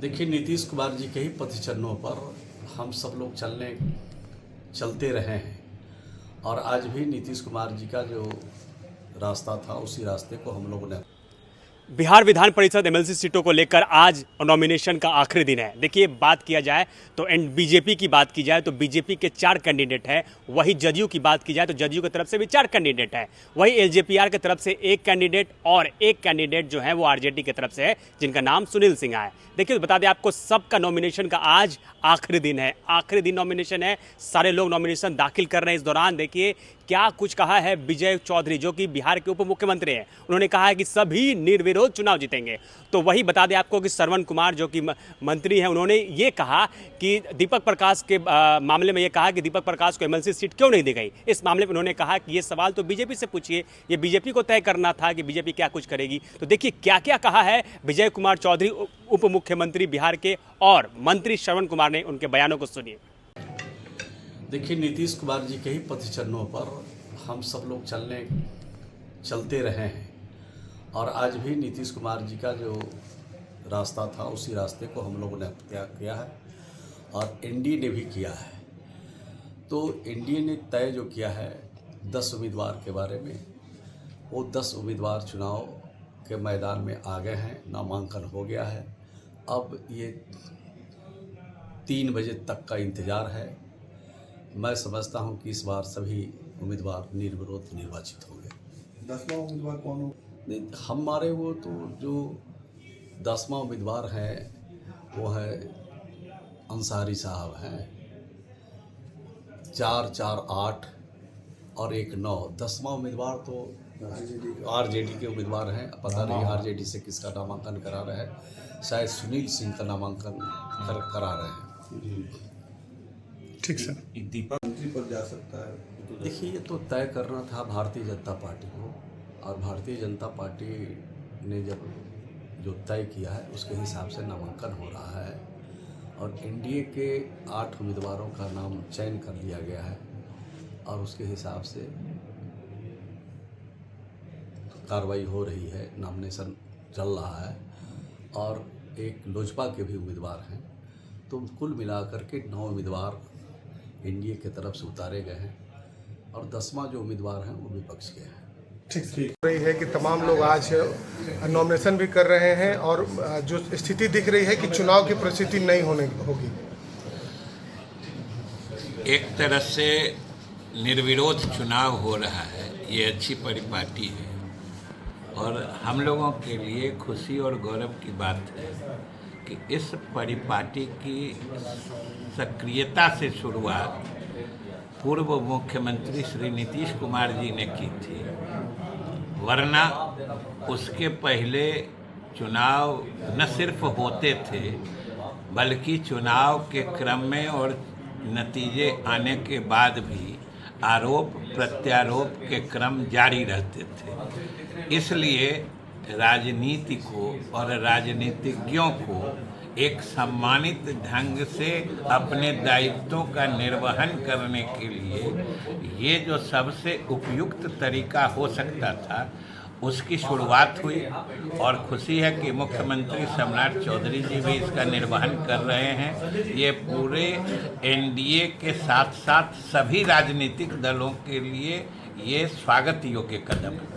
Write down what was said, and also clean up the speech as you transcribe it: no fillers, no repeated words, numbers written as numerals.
देखिए, नीतीश कुमार जी के ही पथचरणों पर हम सब लोग चलते रहे हैं और आज भी नीतीश कुमार जी का जो रास्ता था उसी रास्ते को हम लोगों ने बिहार विधान परिषद एमएलसी सीटों को लेकर आज नॉमिनेशन का आखिरी दिन है। देखिए, बात किया जाए तो बीजेपी की बात की जाए तो बीजेपी के 4 कैंडिडेट हैं। वही जदयू की बात की जाए तो जदयू की तरफ से भी 4 कैंडिडेट हैं। वही एलजेपीआर की तरफ से 1 कैंडिडेट और 1 कैंडिडेट जो है वो आरजेडी की तरफ से है, जिनका नाम सुनील सिंह है। देखिए, बता दें आपको, सबका नॉमिनेशन का आज आखिरी दिन है। आखिरी दिन नॉमिनेशन है। सारे लोग नॉमिनेशन दाखिल कर रहे हैं। इस दौरान देखिए क्या कुछ कहा है विजय चौधरी, जो कि बिहार के उप मुख्यमंत्री हैं। उन्होंने कहा है कि सभी निर्विरोध चुनाव जीतेंगे। तो वही बता दें आपको कि श्रवण कुमार जो कि मंत्री हैं, उन्होंने ये कहा कि दीपक प्रकाश के मामले में ये कहा कि दीपक प्रकाश को एमएलसी सीट क्यों नहीं दी गई। इस मामले में उन्होंने कहा कि ये सवाल तो बीजेपी से पूछिए, ये बीजेपी को तय करना था कि बीजेपी क्या कुछ करेगी। तो देखिए क्या क्या कहा है विजय कुमार चौधरी, उप मुख्यमंत्री बिहार के, और मंत्री श्रवण कुमार ने। उनके बयानों को सुनिए। देखिए, नीतीश कुमार जी के ही पथचरणों पर हम सब लोग चलते रहे हैं और आज भी नीतीश कुमार जी का जो रास्ता था उसी रास्ते को हम लोगों ने त्याग किया है और एनडीए ने भी किया है। तो एनडीए ने तय जो किया है 10 उम्मीदवार के बारे में, वो 10 उम्मीदवार चुनाव के मैदान में आ गए हैं, नामांकन हो गया है। अब ये 3 बजे तक का इंतज़ार है। मैं समझता हूं कि इस बार सभी उम्मीदवार निर्विरोध निर्वाचित होंगे। 10वां उम्मीदवार कौन हो? हमारे वो तो जो 10वां उम्मीदवार हैं वो है अंसारी साहब हैं। 4, 4, 8 और 1, 9। 10वां उम्मीदवार तो आरजेडी के उम्मीदवार हैं। पता नहीं आरजेडी से किसका नामांकन करा रहे हैं, शायद सुनील सिंह का नामांकन करा रहे हैं। ठीक सर। दीपक मंत्री पर जा सकता है। देखिए, ये तो तय करना था भारतीय जनता पार्टी को, और भारतीय जनता पार्टी ने जब जो तय किया है उसके हिसाब से नामांकन हो रहा है और एनडीए के 8 उम्मीदवारों का नाम चयन कर लिया गया है और उसके हिसाब से कार्रवाई हो रही है। नॉमिनेशन चल रहा है और एक लोजपा के भी उम्मीदवार हैं। तो कुल मिलाकर के 9 उम्मीदवार एनडीए की तरफ से उतारे गए हैं और 10वां जो उम्मीदवार हैं वो विपक्ष के हैं। ठीक रही है कि तमाम लोग आज नॉमिनेशन भी कर रहे हैं और जो स्थिति दिख रही है कि चुनाव की परिस्थिति नहीं होगी। एक तरह से निर्विरोध चुनाव हो रहा है, ये अच्छी परिपाटी है और हम लोगों के लिए खुशी और गौरव की बात है कि इस परिपाटी की सक्रियता से शुरुआत पूर्व मुख्यमंत्री श्री नीतीश कुमार जी ने की थी। वरना उसके पहले चुनाव न सिर्फ होते थे बल्कि चुनाव के क्रम में और नतीजे आने के बाद भी आरोप प्रत्यारोप के क्रम जारी रहते थे। इसलिए राजनीति को और राजनीतिज्ञों को एक सम्मानित ढंग से अपने दायित्वों का निर्वहन करने के लिए ये जो सबसे उपयुक्त तरीका हो सकता था उसकी शुरुआत हुई और खुशी है कि मुख्यमंत्री सम्राट चौधरी जी भी इसका निर्वहन कर रहे हैं। ये पूरे एनडीए के साथ साथ सभी राजनीतिक दलों के लिए ये स्वागत योग्य कदम है।